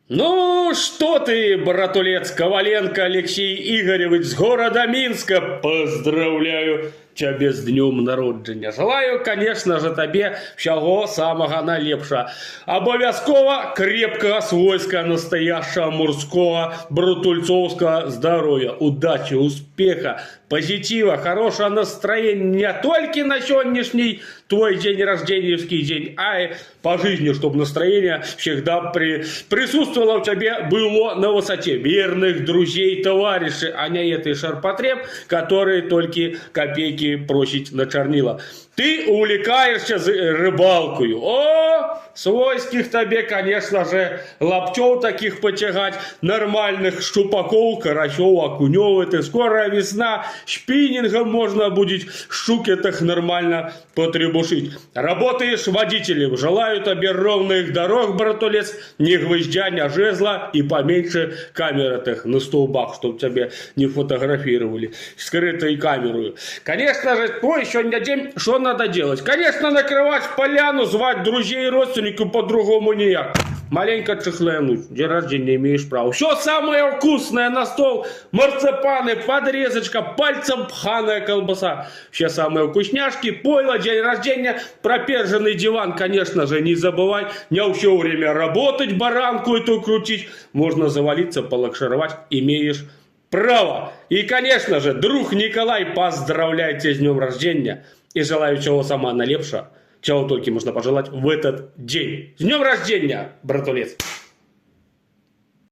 Ну, что ты, братулец Коваленко Алексей Игоревич с города Минска, поздравляю тебя с днем народження. Желаю, конечно же, тебе всего самого найлепшего. Обовязково крепкого, свойского, настоящего, мужского, братульцовского здоровья, удачи, успеха, позитива, хорошего настроения не только на сегодняшний твой день рожденьевский день, а и по жизни, чтобы настроение всегда присутствовало у тебя, было на высоте. Верных друзей, товарищей, а не этой шарпотреб, которые только копейки просить на чернила. Ты увлекаешься рыбалкою. О, свойских тебе, конечно же, лаптев таких потягать, нормальных щупаков, карасев, окунев. Это скоро весна, шпиннингом можно будет щуки так нормально потребушить. Работаешь водителем. Желаю тебе ровных дорог, братулец, ни гвоздя, ни жезла и поменьше камер на столбах, чтобы тебя не фотографировали скрытой камерой. Конечно же, твой сегодня день, что надо делать? Конечно, накрывать поляну, звать друзей и родственников, по-другому никак. Маленько чихлянуть, день рождения имеешь право. Все самое вкусное на стол, марципаны, подрезочка, пальцем пханая колбаса. Все самые вкусняшки, пойло, день рождения, проперженный диван, конечно же, не забывай. Не все время работать, баранку эту крутить. Можно завалиться, полакшировать, имеешь право. И, конечно же, друг Николай, поздравляю тебя с днем рождения. И желаю чего самого налепшего, чего только можно пожелать в этот день. С днем рождения, братулец!